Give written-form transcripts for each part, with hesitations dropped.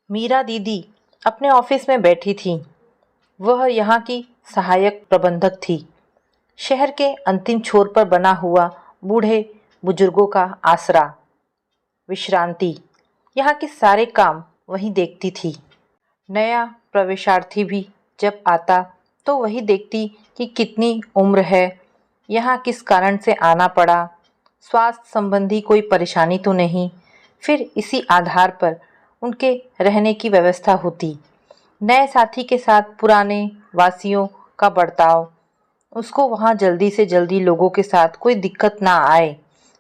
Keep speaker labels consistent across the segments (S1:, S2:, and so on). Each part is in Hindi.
S1: मीरा दीदी अपने ऑफिस में बैठी थी। वह यहाँ की सहायक प्रबंधक थी। शहर के अंतिम छोर पर बना हुआ बूढ़े बुजुर्गों का आसरा, विश्रांति, यहाँ के सारे काम वही देखती थी। नया प्रवेशार्थी भी जब आता तो वही देखती कि कितनी उम्र है, यहाँ किस कारण से आना पड़ा, स्वास्थ्य संबंधी कोई परेशानी तो नहीं। फिर इसी आधार पर उनके रहने की व्यवस्था होती। नए साथी के साथ पुराने वासियों का बर्ताव, उसको वहाँ जल्दी से जल्दी लोगों के साथ कोई दिक्कत ना आए,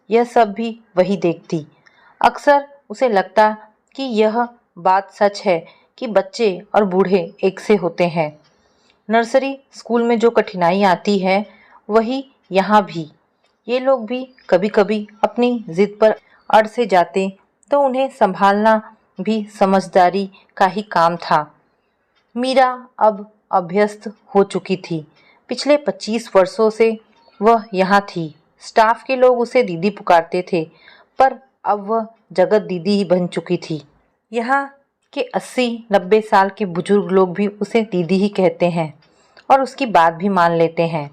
S1: यह सब भी वही देखती। अक्सर उसे लगता कि यह बात सच है कि बच्चे और बूढ़े एक से होते हैं। नर्सरी स्कूल में जो कठिनाई आती है वही यहाँ भी। ये लोग भी कभी कभी अपनी जिद पर अड़ से जाते तो उन्हें संभालना भी समझदारी का ही काम था। मीरा अब अभ्यस्त हो चुकी थी। पिछले 25 वर्षों से वह यहाँ थी। स्टाफ के लोग उसे दीदी पुकारते थे, पर अब वह जगत दीदी ही बन चुकी थी। यहाँ के 80-90 साल के बुजुर्ग लोग भी उसे दीदी ही कहते हैं और उसकी बात भी मान लेते हैं।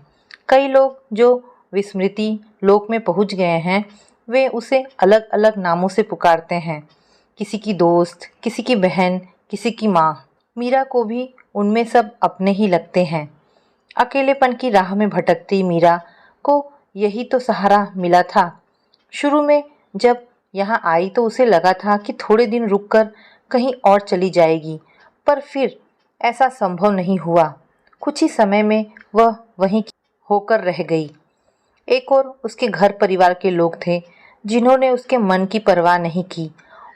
S1: कई लोग जो विस्मृति लोक में पहुँच गए हैं, वे उसे अलग अलग नामों से पुकारते हैं। किसी की दोस्त, किसी की बहन, किसी की माँ। मीरा को भी उनमें सब अपने ही लगते हैं। अकेलेपन की राह में भटकती मीरा को यही तो सहारा मिला था। शुरू में जब यहाँ आई तो उसे लगा था कि थोड़े दिन रुककर कहीं और चली जाएगी, पर फिर ऐसा संभव नहीं हुआ। कुछ ही समय में वह वहीं होकर रह गई। एक और उसके घर परिवार के लोग थे जिन्होंने उसके मन की परवाह नहीं की,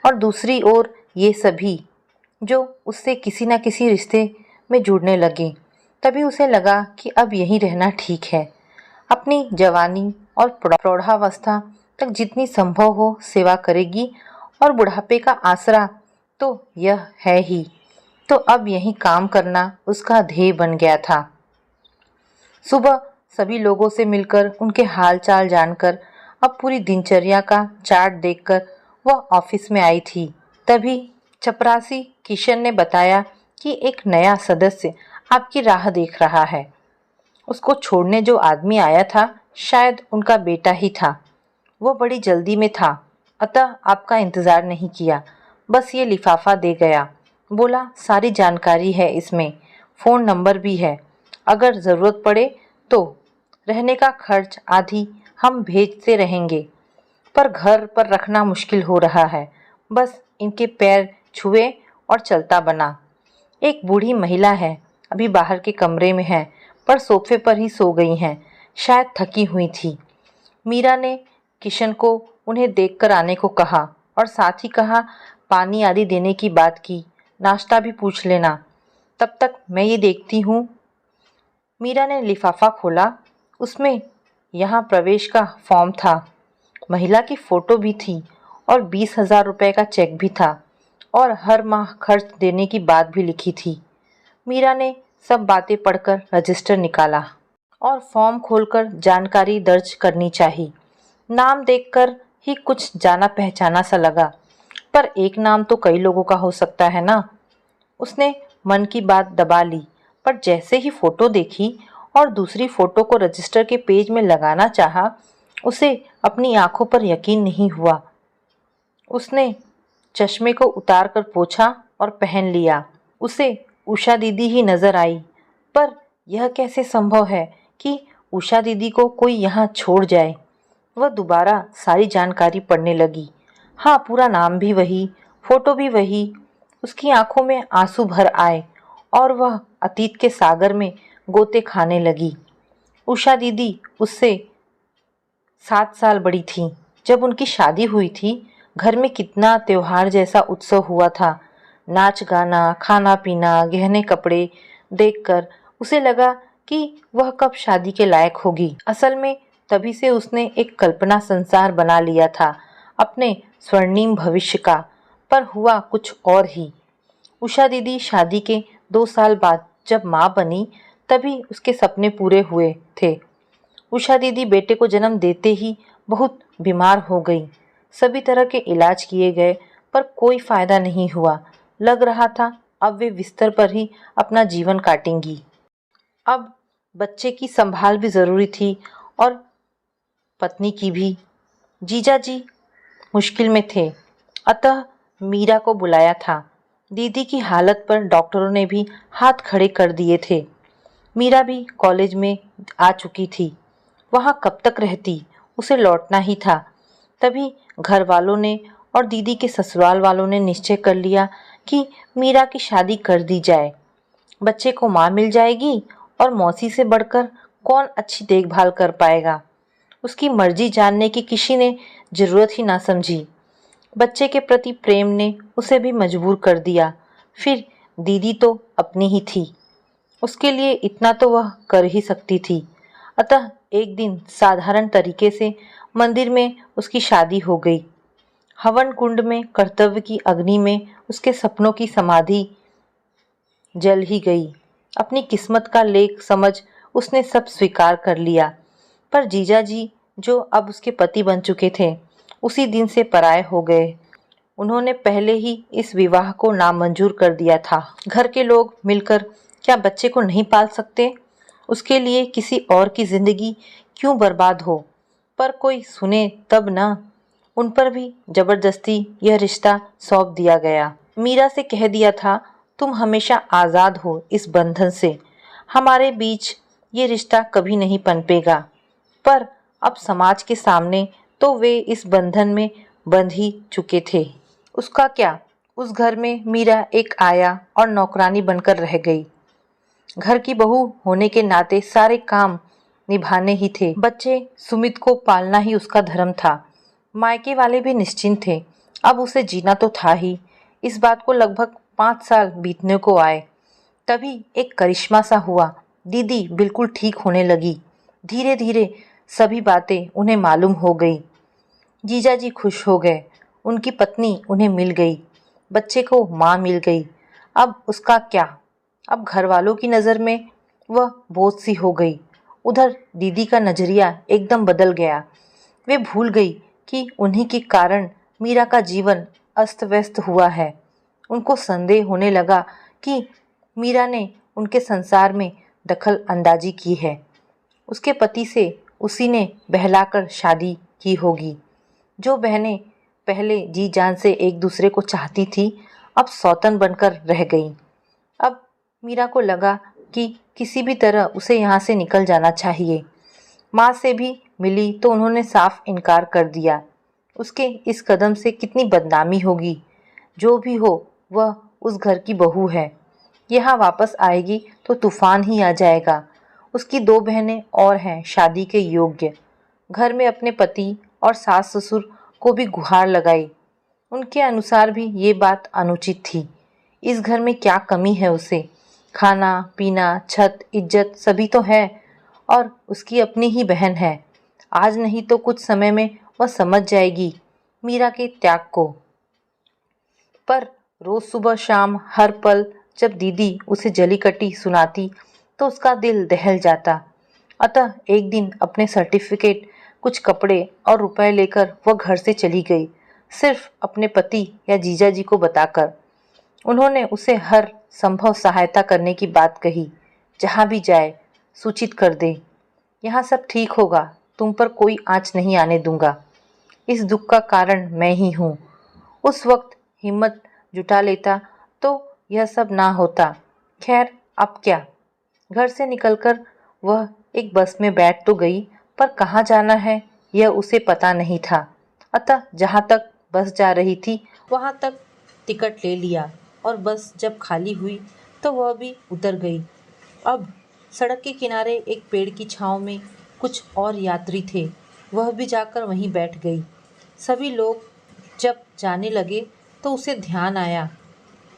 S1: और दूसरी ओर ये सभी जो उससे किसी न किसी रिश्ते में जुड़ने लगे। तभी उसे लगा कि अब यहीं रहना ठीक है। अपनी जवानी और प्रौढ़ावस्था तक जितनी संभव हो सेवा करेगी, और बुढ़ापे का आसरा तो यह है ही। तो अब यहीं काम करना उसका ध्येय बन गया था। सुबह सभी लोगों से मिलकर, उनके हाल चाल जानकर, अब पूरी दिनचर्या का चार्ट देखकर वह ऑफिस में आई थी। तभी चपरासी किशन ने बताया कि एक नया सदस्य आपकी राह देख रहा है। उसको छोड़ने जो आदमी आया था शायद उनका बेटा ही था। वो बड़ी जल्दी में था, अतः आपका इंतज़ार नहीं किया, बस ये लिफाफा दे गया। बोला सारी जानकारी है इसमें, फ़ोन नंबर भी है, अगर ज़रूरत पड़े तो। रहने का खर्च आदि हम भेजते रहेंगे, पर घर पर रखना मुश्किल हो रहा है। बस इनके पैर छुए और चलता बना। एक बूढ़ी महिला है, अभी बाहर के कमरे में है, पर सोफे पर ही सो गई हैं, शायद थकी हुई थी। मीरा ने किशन को उन्हें देखकर आने को कहा और साथ ही कहा पानी आदि देने की बात की, नाश्ता भी पूछ लेना, तब तक मैं ये देखती हूँ। मीरा ने लिफाफा खोला, उसमें यहाँ प्रवेश का फॉर्म था, महिला की फ़ोटो भी थी और 20,000 रुपये का चेक भी था, और हर माह खर्च देने की बात भी लिखी थी। मीरा ने सब बातें पढ़कर रजिस्टर निकाला और फॉर्म खोलकर जानकारी दर्ज करनी चाहिए। नाम देखकर ही कुछ जाना पहचाना सा लगा, पर एक नाम तो कई लोगों का हो सकता है ना। उसने मन की बात दबा ली, पर जैसे ही फ़ोटो देखी और दूसरी फ़ोटो को रजिस्टर के पेज में लगाना चाहा, उसे अपनी आंखों पर यकीन नहीं हुआ। उसने चश्मे को उतार कर पोंछा और पहन लिया। उसे उषा दीदी ही नज़र आई, पर यह कैसे संभव है कि उषा दीदी को कोई यहाँ छोड़ जाए। वह दोबारा सारी जानकारी पढ़ने लगी। हाँ, पूरा नाम भी वही, फ़ोटो भी वही। उसकी आंखों में आंसू भर आए और वह अतीत के सागर में गोते खाने लगी। उषा दीदी उससे 7 साल बड़ी थी। जब उनकी शादी हुई थी, घर में कितना त्योहार जैसा उत्सव हुआ था। नाच गाना, खाना पीना, गहने कपड़े देखकर उसे लगा कि वह कब शादी के लायक होगी। असल में तभी से उसने एक कल्पना संसार बना लिया था अपने स्वर्णिम भविष्य का, पर हुआ कुछ और ही। उषा दीदी शादी के 2 साल बाद जब माँ बनी, तभी उसके सपने पूरे हुए थे। उषा दीदी बेटे को जन्म देते ही बहुत बीमार हो गई। सभी तरह के इलाज किए गए, पर कोई फायदा नहीं हुआ। लग रहा था अब वे बिस्तर पर ही अपना जीवन काटेंगी। अब बच्चे की संभाल भी ज़रूरी थी और पत्नी की भी। जीजा जी मुश्किल में थे, अतः मीरा को बुलाया था। दीदी की हालत पर डॉक्टरों ने भी हाथ खड़े कर दिए थे। मीरा भी कॉलेज में आ चुकी थी। वहाँ कब तक रहती, उसे लौटना ही था। तभी घर वालों ने और दीदी के ससुराल वालों ने निश्चय कर लिया कि मीरा की शादी कर दी जाए। बच्चे को माँ मिल जाएगी और मौसी से बढ़कर कौन अच्छी देखभाल कर पाएगा। उसकी मर्जी जानने की किसी ने जरूरत ही ना समझी। बच्चे के प्रति प्रेम ने उसे भी मजबूर कर दिया। फिर दीदी तो अपनी ही थी, उसके लिए इतना तो वह कर ही सकती थी। अतः एक दिन साधारण तरीके से मंदिर में उसकी शादी हो गई। हवन कुंड में कर्तव्य की अग्नि में उसके सपनों की समाधि जल ही गई। अपनी किस्मत का लेख समझ उसने सब स्वीकार कर लिया। पर जीजा जी जो अब उसके पति बन चुके थे, उसी दिन से पराये हो गए। उन्होंने पहले ही इस विवाह को नामंजूर कर दिया था। घर के लोग मिलकर क्या बच्चे को नहीं पाल सकते? उसके लिए किसी और की जिंदगी क्यों बर्बाद हो? पर कोई सुने तब ना। उन पर भी जबरदस्ती यह रिश्ता सौंप दिया गया। मीरा से कह दिया था, तुम हमेशा आज़ाद हो इस बंधन से, हमारे बीच ये रिश्ता कभी नहीं पनपेगा। पर अब समाज के सामने तो वे इस बंधन में बंध ही चुके थे। उसका क्या? उस घर में मीरा एक आया और नौकरानी बनकर रह गई। घर की बहू होने के नाते सारे काम निभाने ही थे। बच्चे सुमित को पालना ही उसका धर्म था। मायके वाले भी निश्चिंत थे, अब उसे जीना तो था ही। इस बात को लगभग 5 साल बीतने को आए। तभी एक करिश्मा सा हुआ। दीदी बिल्कुल ठीक होने लगी। धीरे धीरे सभी बातें उन्हें मालूम हो गई। जीजाजी खुश हो गए। उनकी पत्नी उन्हें मिल गई। बच्चे को माँ मिल गई। अब उसका क्या? अब घर वालों की नज़र में वह बोझ सी हो गई। उधर दीदी का नजरिया एकदम बदल गया। वे भूल गई कि उन्हीं के कारण मीरा का जीवन अस्त व्यस्त हुआ है। उनको संदेह होने लगा कि मीरा ने उनके संसार में दखल अंदाजी की है। उसके पति से उसी ने बहलाकर शादी की होगी। जो बहनें पहले जी जान से एक दूसरे को चाहती थी, अब सौतन बनकर रह गईं। अब मीरा को लगा कि किसी भी तरह उसे यहाँ से निकल जाना चाहिए। माँ से भी मिली तो उन्होंने साफ इनकार कर दिया। उसके इस कदम से कितनी बदनामी होगी। जो भी हो, वह उस घर की बहू है। यहाँ वापस आएगी तो तूफान ही आ जाएगा। उसकी 2 बहनें और हैं शादी के योग्य। घर में अपने पति और सास ससुर को भी गुहार लगाई। उनके अनुसार भी ये बात अनुचित थी। इस घर में क्या कमी है उसे? खाना पीना छत इज्जत सभी तो है, और उसकी अपनी ही बहन है। आज नहीं तो कुछ समय में वह समझ जाएगी मीरा के त्याग को। पर रोज सुबह शाम हर पल जब दीदी उसे जली कटी सुनाती तो उसका दिल दहल जाता। अतः एक दिन अपने सर्टिफिकेट, कुछ कपड़े और रुपए लेकर वह घर से चली गई, सिर्फ अपने पति या जीजा जी को बताकर। उन्होंने उसे हर संभव सहायता करने की बात कही। जहाँ भी जाए सूचित कर दे, यहाँ सब ठीक होगा, तुम पर कोई आँच नहीं आने दूंगा। इस दुख का कारण मैं ही हूँ। उस वक्त हिम्मत जुटा लेता तो यह सब ना होता। खैर अब क्या। घर से निकलकर वह एक बस में बैठ तो गई, पर कहाँ जाना है यह उसे पता नहीं था। अतः जहाँ तक बस जा रही थी वहाँ तक टिकट ले लिया और बस जब खाली हुई तो वह भी उतर गई। अब सड़क के किनारे एक पेड़ की छांव में कुछ और यात्री थे। वह भी जाकर वहीं बैठ गई। सभी लोग जब जाने लगे तो उसे ध्यान आया,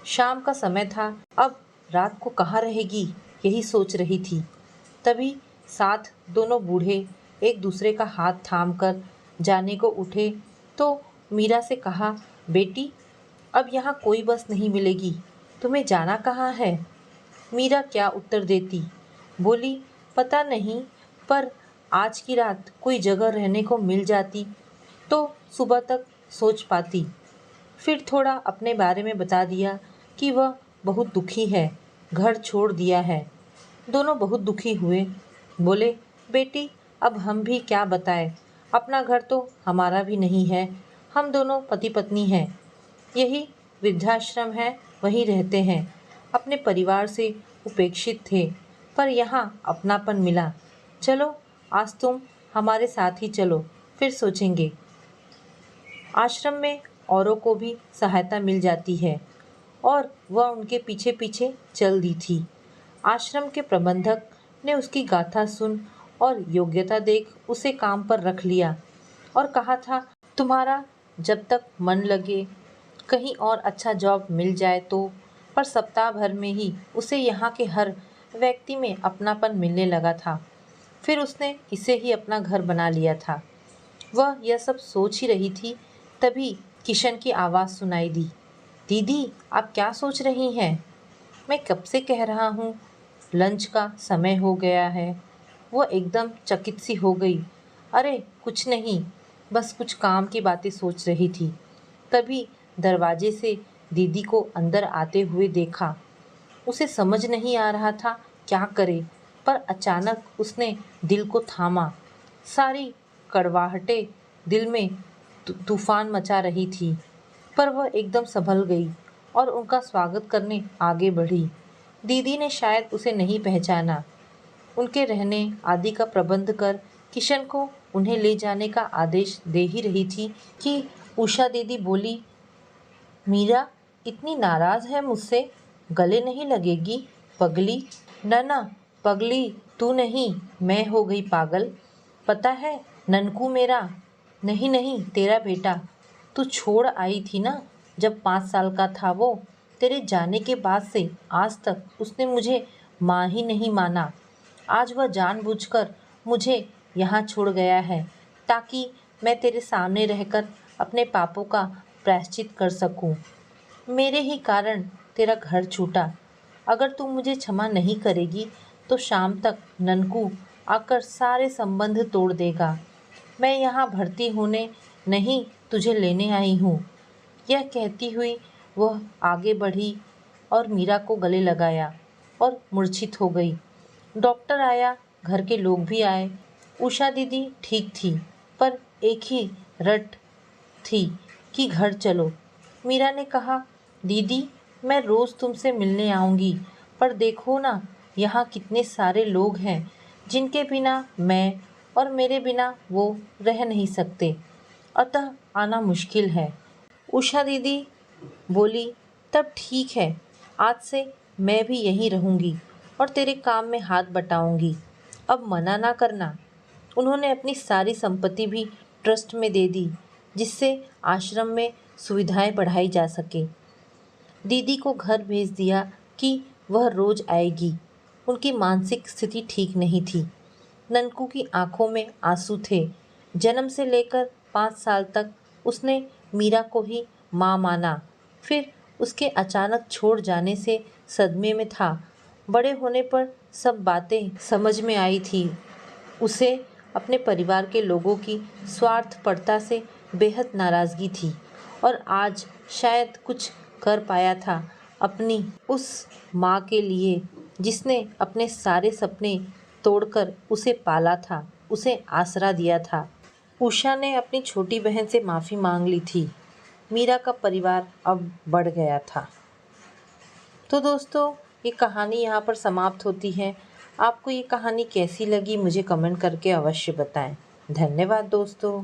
S1: शाम का समय था, अब रात को कहाँ रहेगी, यही सोच रही थी। तभी साथ दोनों बूढ़े एक दूसरे का हाथ थामकर जाने को उठे तो मीरा से कहा, बेटी अब यहाँ कोई बस नहीं मिलेगी, तुम्हें जाना कहाँ है? मीरा क्या उत्तर देती। बोली, पता नहीं, पर आज की रात कोई जगह रहने को मिल जाती तो सुबह तक सोच पाती। फिर थोड़ा अपने बारे में बता दिया कि वह बहुत दुखी है, घर छोड़ दिया है। दोनों बहुत दुखी हुए। बोले, बेटी अब हम भी क्या बताएं, अपना घर तो हमारा भी नहीं है, हम दोनों पति पत्नी हैं, यही वृद्धाश्रम है, वहीं रहते हैं। अपने परिवार से उपेक्षित थे, पर यहाँ अपनापन मिला। चलो आज तुम हमारे साथ ही चलो, फिर सोचेंगे। आश्रम में औरों को भी सहायता मिल जाती है और वह उनके पीछे पीछे चल दी थी। आश्रम के प्रबंधक ने उसकी गाथा सुन और योग्यता देख उसे काम पर रख लिया और कहा था, तुम्हारा जब तक मन लगे, कहीं और अच्छा जॉब मिल जाए तो। पर सप्ताह भर में ही उसे यहाँ के हर व्यक्ति में अपनापन मिलने लगा था। फिर उसने इसे ही अपना घर बना लिया था। वह यह सब सोच ही रही थी, तभी किशन की आवाज़ सुनाई दी। दीदी आप क्या सोच रही हैं? मैं कब से कह रहा हूँ, लंच का समय हो गया है। वो एकदम चकित सी हो गई। अरे कुछ नहीं, बस कुछ काम की बातें सोच रही थी। तभी दरवाजे से दीदी को अंदर आते हुए देखा। उसे समझ नहीं आ रहा था क्या करे, पर अचानक उसने दिल को थामा। सारी कड़वाहटें दिल में तूफान मचा रही थी, पर वह एकदम संभल गई और उनका स्वागत करने आगे बढ़ी। दीदी ने शायद उसे नहीं पहचाना। उनके रहने आदि का प्रबंध कर किशन को उन्हें ले जाने का आदेश दे ही रही थी कि उषा दीदी बोली, मीरा इतनी नाराज है मुझसे, गले नहीं लगेगी पगली? न न पगली तू नहीं, मैं हो गई पागल। पता है ननकू मेरा, नहीं नहीं तेरा बेटा, तू छोड़ आई थी ना जब 5 साल का था वो। तेरे जाने के बाद से आज तक उसने मुझे माँ ही नहीं माना। आज वह जानबूझकर मुझे यहाँ छोड़ गया है ताकि मैं तेरे सामने रहकर अपने पापों का प्रायश्चित कर सकूं। मेरे ही कारण तेरा घर छूटा। अगर तू मुझे क्षमा नहीं करेगी तो शाम तक ननकू आकर सारे संबंध तोड़ देगा। मैं यहाँ भर्ती होने नहीं, तुझे लेने आई हूँ। यह कहती हुई वह आगे बढ़ी और मीरा को गले लगाया और मूर्छित हो गई। डॉक्टर आया, घर के लोग भी आए। उषा दीदी ठीक थी, पर एक ही रट थी कि घर चलो। मीरा ने कहा, दीदी मैं रोज़ तुमसे मिलने आऊँगी, पर देखो ना यहाँ कितने सारे लोग हैं जिनके बिना मैं और मेरे बिना वो रह नहीं सकते, अतः आना मुश्किल है। उषा दीदी बोली, तब ठीक है, आज से मैं भी यहीं रहूँगी और तेरे काम में हाथ बटाऊँगी। अब मना ना करना। उन्होंने अपनी सारी संपत्ति भी ट्रस्ट में दे दी, जिससे आश्रम में सुविधाएं बढ़ाई जा सके। दीदी को घर भेज दिया कि वह रोज आएगी। उनकी मानसिक स्थिति ठीक नहीं थी। ननकू की आंखों में आंसू थे। जन्म से लेकर 5 साल तक उसने मीरा को ही माँ माना। फिर उसके अचानक छोड़ जाने से सदमे में था। बड़े होने पर सब बातें समझ में आई थी। उसे अपने परिवार के लोगों की स्वार्थपरता से बेहद नाराज़गी थी और आज शायद कुछ कर पाया था अपनी उस माँ के लिए जिसने अपने सारे सपने तोड़कर उसे पाला था, उसे आसरा दिया था। उषा ने अपनी छोटी बहन से माफ़ी मांग ली थी। मीरा का परिवार अब बढ़ गया था। तो दोस्तों ये कहानी यहाँ पर समाप्त होती है। आपको ये कहानी कैसी लगी मुझे कमेंट करके अवश्य बताएं। धन्यवाद दोस्तों।